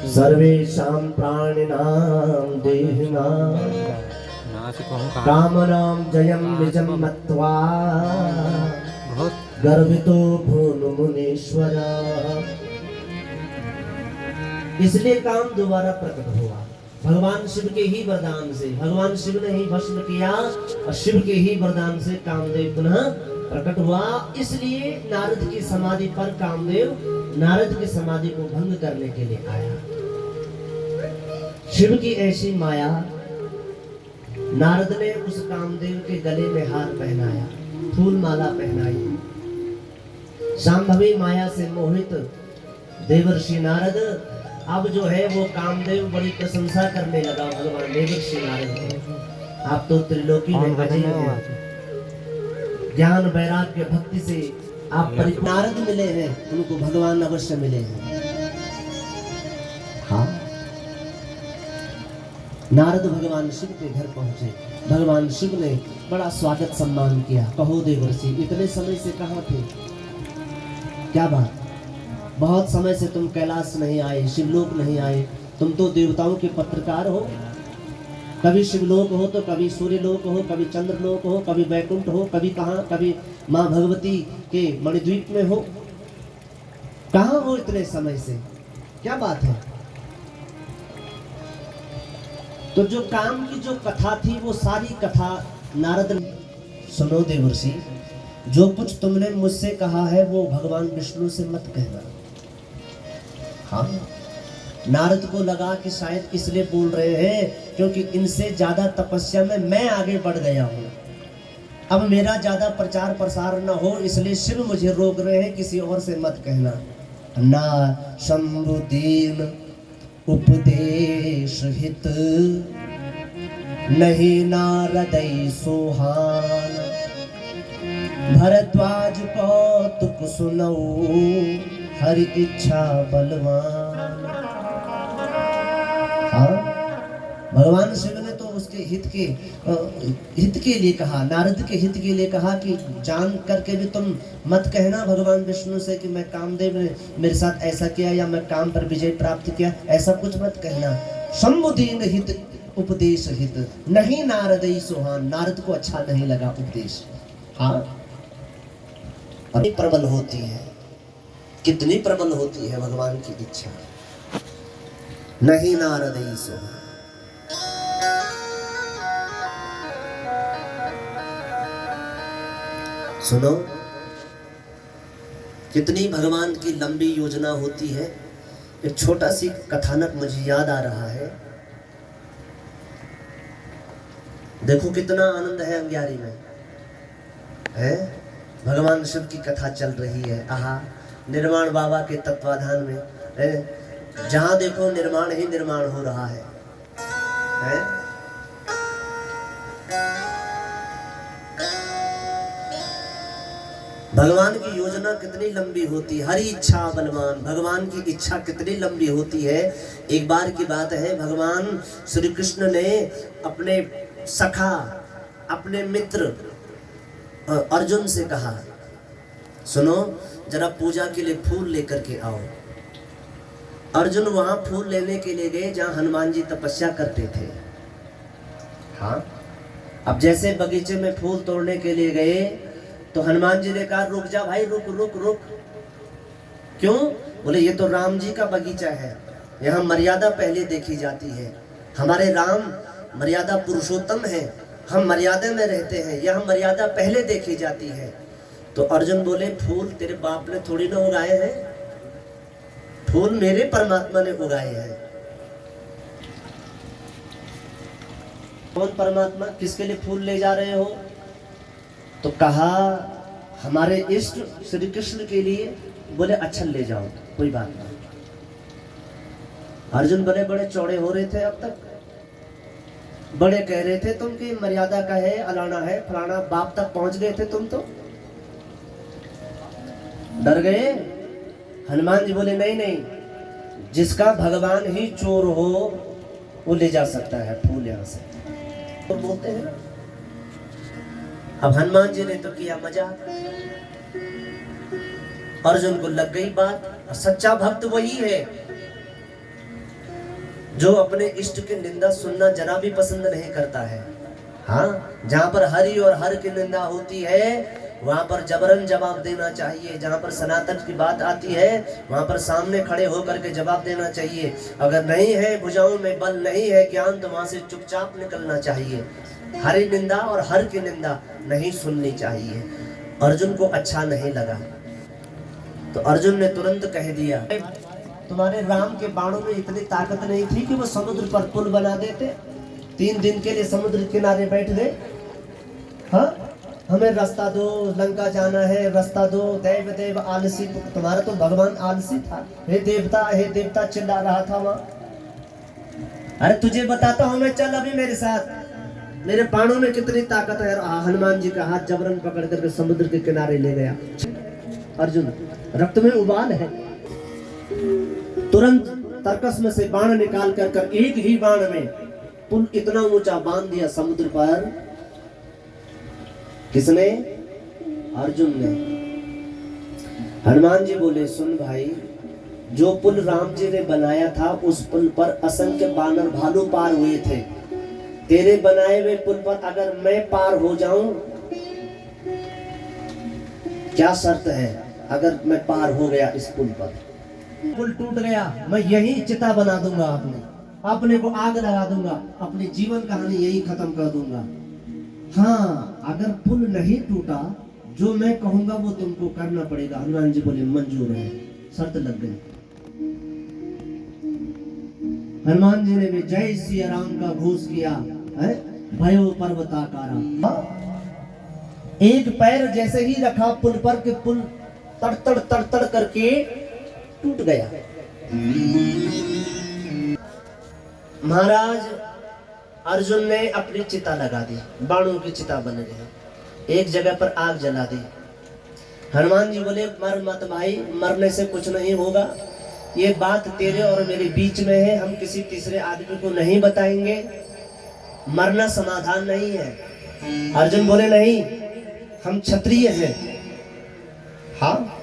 सर्वेषां प्राणिनां देहिनां कामनां जयं निजं मत्वा गर्भितो भून् मुनीश्वर। इसलिए काम दोबारा प्रकट हुआ भगवान शिव के ही वरदान से। भगवान शिव ने ही भस्म किया और शिव के ही वरदान से कामदेव पुनः प्रकट हुआ। इसलिए नारद की समाधि पर कामदेव नारद की समाधि को भंग करने के लिए आया। शिव की ऐसी माया, नारद ने उस कामदेव के गले में हार पहनाया, फूल माला पहनाई। शांभवी माया से मोहित देवर्षि नारद अब जो है वो कामदेव बड़ी प्रशंसा करने लगा भगवान देवर्षि नारद। आप तो त्रिलोकी में अजय हैं, ज्ञान वैराग्य भक्ति से आप नारद मिले हैं, उनको भगवान अवश्य मिले हैं। हाँ, नारद भगवान शिव के घर पहुंचे। भगवान शिव ने बड़ा स्वागत सम्मान किया। कहो देवर्षि, इतने समय से कहाँ थे? क्या बात, बहुत समय से तुम कैलाश नहीं आए, शिवलोक नहीं आए। तुम तो देवताओं के पत्रकार हो। कभी शिवलोक हो तो कभी सूर्यलोक हो, कभी चंद्रलोक हो, कभी वैकुंठ हो, कभी कहाँ, कभी माँ भगवती के मणिद्वीप में हो। कहाँ हो इतने समय से? क्या बात है? तो जो काम की जो कथा थी वो सारी कथा नारद ने। सुनो देवर्षि, जो कुछ तुमने मुझसे कहा है वो भगवान विष्णु से मत कहना। हाँ, नारद को लगा कि शायद इसलिए बोल रहे हैं क्योंकि इनसे ज्यादा तपस्या में मैं आगे बढ़ गया हूँ। अब मेरा ज्यादा प्रचार प्रसार न हो, इसलिए शिव मुझे रोक रहे हैं, किसी और से मत कहना। ना शंभुदीन उपदेश हित, नहीं नारदै सोहान। भरद्वाज कौतुक सुनऊ, हरि इच्छा बलवान। हाँ, भगवान शिव ने तो उसके हित के लिए कहा, नारद के हित के लिए कहा कि जान करके भी तुम मत कहना भगवान विष्णु से कि मैं कामदेव ने मेरे साथ ऐसा किया या मैं काम पर विजय प्राप्त किया, ऐसा कुछ मत कहना। शंभुदीन हित उपदेश हित, नहीं नारदै सोहान। नारद को अच्छा नहीं लगा उपदेश। हाँ, प्रबल होती है, कितनी प्रबल होती है भगवान की इच्छा। नहीं नारदै सोहान। सुनो, कितनी भगवान की लंबी योजना होती है। एक छोटा सी कथानक मुझे याद आ रहा है। देखो कितना आनंद है अंग्यारी में, है भगवान शिव की कथा चल रही है। आहा, निर्माण बाबा के तत्वाधान में जहां देखो निर्माण ही निर्माण हो रहा है। भगवान की योजना कितनी लंबी होती है। हरि इच्छा बलवान, भगवान की इच्छा कितनी लंबी होती है। एक बार की बात है, भगवान श्री कृष्ण ने अपने सखा, अपने मित्र अर्जुन से कहा, सुनो जरा पूजा के लिए फूल लेकर के आओ। अर्जुन वहां फूल लेने के लिए गए जहां हनुमान जी तपस्या करते थे। हाँ, अब जैसे बगीचे में फूल तोड़ने के लिए गए तो हनुमान जी ने कहा, रुक जा भाई, रुक रुक रुक। क्यों? बोले ये तो राम जी का बगीचा है, यहाँ मर्यादा पहले देखी जाती है। हमारे राम मर्यादा पुरुषोत्तम है, हम मर्यादा में रहते हैं, यहाँ मर्यादा पहले देखी जाती है। तो अर्जुन बोले, फूल तेरे बाप ने थोड़ी ना उगाए हैं, फूल मेरे परमात्मा ने उगाए हैं। कौन परमात्मा? किसके लिए फूल ले जा रहे हो? तो कहा, हमारे इष्ट श्री कृष्ण के लिए। बोले अच्छा ले जाओ, कोई बात नहीं। अर्जुन बड़े बड़े चौड़े हो रहे थे, अब तक बड़े कह रहे थे तुम कि मर्यादा का है, अलाना है, फलाना, बाप तक पहुंच गए थे तुम तो डर गए। हनुमान जी बोले नहीं नहीं, जिसका भगवान ही चोर हो वो ले जा सकता है फूल यहां से, तो बोलते हैं ना। अब हनुमान जी ने तो किया मजाक, अर्जुन को लग गई बात। सच्चा भक्त वही है जो अपने इष्ट की निंदा सुनना जरा भी पसंद नहीं करता है। हाँ, जहाँ पर हरि और हर की निंदा होती है वहां पर जबरन जवाब देना चाहिए। जहाँ पर सनातन की बात आती है वहां पर सामने खड़े होकर के जवाब देना चाहिए। अगर नहीं है भुजाओं में बल, नहीं है ज्ञान, तो वहां से चुपचाप निकलना चाहिए। हरि निंदा और हर की निंदा नहीं सुननी चाहिए। अर्जुन को अच्छा नहीं लगा तो अर्जुन ने तुरंत कह दिया, तुम्हारे राम के बाणों में इतनी ताकत नहीं थी कि वो समुद्र पर पुल बना देते? 3 दिन के लिए समुद्र किनारे बैठ गए। हाँ, हमें रास्ता दो, लंका जाना है, रास्ता दो। देव देव आलसी, तुम्हारा तो भगवान आलसी था। हे देवता चिल्ला रहा था वहां। अरे तुझे बताता हूं मैं, चल अभी मेरे साथ, मेरे बाणों में कितनी ताकत है। हनुमान जी का हाथ जबरन पकड़ करके समुद्र के किनारे ले गया। अर्जुन रक्त में उबाल है, तुरंत तरकस में से बाण निकाल कर एक ही बाण में पुल इतना ऊंचा बांध दिया समुद्र पर। किसने? अर्जुन ने। हनुमान जी बोले, सुन भाई, जो पुल राम जी ने बनाया था उस पुल पर असंख्य बानर भालू पार हुए थे। तेरे बनाए हुए पुल पर अगर मैं पार हो जाऊं, क्या शर्त है? अगर मैं पार हो गया इस पुल पर, पुल टूट गया, मैं यही चिता बना दूंगा, अपने को आग लगा दूंगा, अपनी जीवन कहानी यही खत्म कर दूंगा। हाँ, अगर पुल नहीं टूटा, जो मैं कहूंगा वो तुमको करना पड़ेगा। हनुमान जी बोले, मंजूर है। शर्त लग गई। हनुमान जी ने भी जय सिया राम का घोष किया है। भयो पर्वताकारा, एक पैर जैसे ही रखा पुल पर कि पुल तड़ करके टूट गया। महाराज अर्जुन ने अपनी चिता लगा दी, बाणों की चिता बन गई, एक जगह पर आग जला दी। हनुमान जी बोले, मर मत भाई, मरने से कुछ नहीं होगा। ये बात तेरे और मेरे बीच में है, हम किसी तीसरे आदमी को नहीं बताएंगे। मरना समाधान नहीं है। अर्जुन बोले, नहीं, हम क्षत्रिय हैं। हाँ,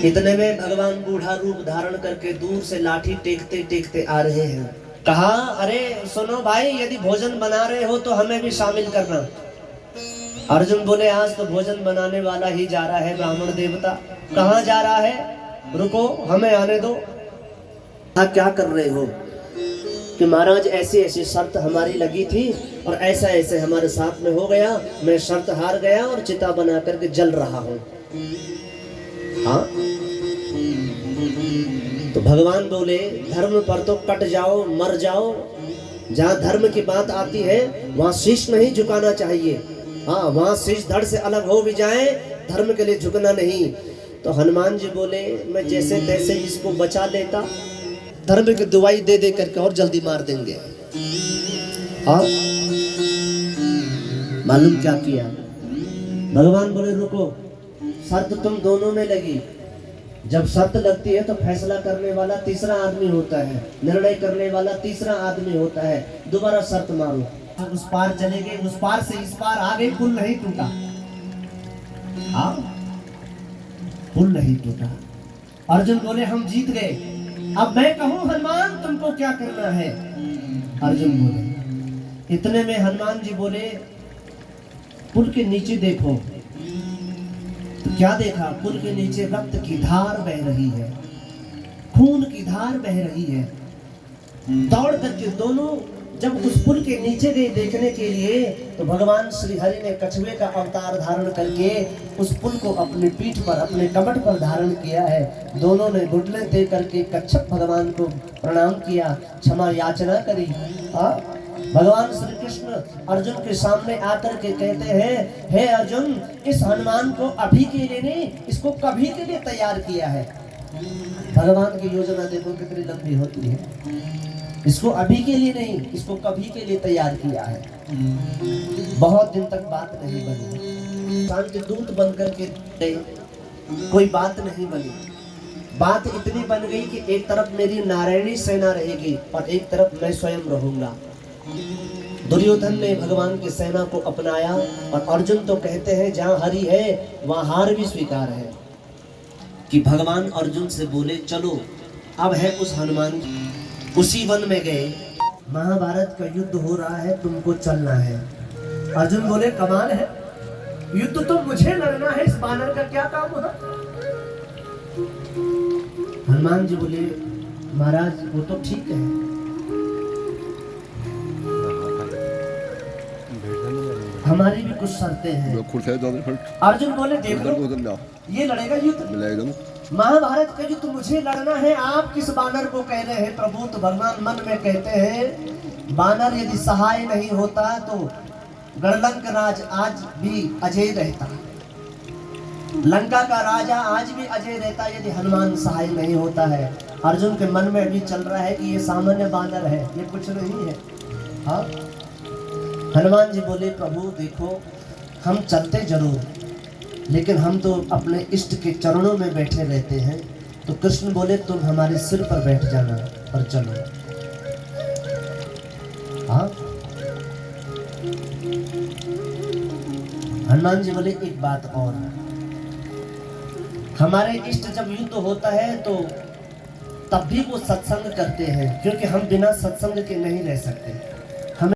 इतने में भगवान बूढ़ा रूप धारण करके दूर से लाठी टेकते टेकते आ रहे हैं। कहा, अरे सुनो भाई, यदि भोजन बना रहे हो तो हमें भी शामिल करना। अर्जुन बोले, आज तो भोजन बनाने वाला ही जा रहा है, ब्राह्मण देवता। कहाँ जा रहा है? रुको, हमें आने दो। आप क्या कर रहे हो? कि महाराज ऐसी ऐसी शर्त हमारी लगी थी और ऐसा ऐसे हमारे साथ में हो गया, मैं शर्त हार गया और चिता बना करके जल रहा हूँ। हाँ, तो भगवान बोले, धर्म पर तो कट जाओ, मर जाओ। जहाँ धर्म की बात आती है वहाँ शीश नहीं झुकाना चाहिए। हाँ, वहाँ शीश धड़ से अलग हो भी जाए, धर्म के लिए झुकना नहीं। तो हनुमान जी बोले, मैं जैसे तैसे इसको बचा लेता, धर्म की दुआई दे दे करके और जल्दी मार देंगे। हाँ, मालूम क्या किया? भगवान बोले, रुको, शर्त तुम दोनों में लगी। जब शर्त लगती है तो फैसला करने वाला तीसरा आदमी होता है, निर्णय करने वाला तीसरा आदमी होता है। दोबारा शर्त मारो। उस पार चले गए, उस पार से इस पार आ गए, पुल नहीं टूटा। हाँ, पुल नहीं टूटा। अर्जुन बोले, हम जीत गए। अब मैं कहूं हनुमान तुमको क्या करना है? अर्जुन बोले। इतने में हनुमान जी बोले, पुल के नीचे देखो। तो क्या देखा? पुल के नीचे रक्त की धार बह रही है, खून की धार बह रही है। दौड़ करके दोनों जब उस पुल के नीचे गए देखने के लिए, तो भगवान श्री हरि ने कछुए का अवतार धारण करके उस पुल को अपनी पीठ पर, अपने कमर पर धारण किया है। दोनों ने घुटने दे करके कच्छप भगवान को प्रणाम किया, क्षमा याचना करी। भगवान श्री कृष्ण अर्जुन के सामने आकर के कहते हैं, हे अर्जुन, इस हनुमान को अभी के लिए नहीं, इसको कभी के लिए तैयार किया है। भगवान की योजना देखो कितनी लंबी होती है। इसको अभी के लिए नहीं, इसको कभी के लिए तैयार किया है। बहुत दिन तक बात नहीं बनी, शांति दूत बन करके कोई बात नहीं बनी। बात इतनी बन गई कि एक तरफ मेरी नारायणी सेना रहेगी और एक तरफ मैं स्वयं रहूंगा। दुर्योधन ने भगवान की सेना को अपनाया और अर्जुन तो कहते हैं जहां हरि है वहां हार भी स्वीकार है, कि भगवान अर्जुन से बोले चलो अब है उस हनुमान उसी वन में गए, महाभारत का युद्ध हो रहा है, तुमको चलना है। अर्जुन बोले कमाल है, युद्ध तो मुझे लड़ना है, इस बानर का क्या काम होगा। हनुमान जी बोले महाराज वो तो ठीक है, हमारी भी कुछ शर्तें हैं। अर्जुन बोले देखो ये लड़ेगा युद्ध, महाभारत का युद्ध मुझे लड़ना है, आप किस बानर को कह रहे हैं प्रभु। तो भगवान मन में कहते हैं बानर यदि सहाय नहीं होता तो गणलंक राज आज भी अजय रहता, लंका का राजा आज भी अजय रहता यदि हनुमान सहाय नहीं होता है। अर्जुन के मन में अभी चल रहा है कि ये सामान्य बानर है, ये कुछ नहीं है। हाँ, हनुमान जी बोले प्रभु देखो हम चलते जरूर, लेकिन हम तो अपने इष्ट के चरणों में बैठे रहते हैं। तो कृष्ण बोले तुम हमारे सिर पर बैठ जाना और चलो। हाँ, हनुमान जी बोले एक बात और, हमारे इष्ट जब युद्ध होता है तो तब भी वो सत्संग करते हैं, क्योंकि हम बिना सत्संग के नहीं रह सकते।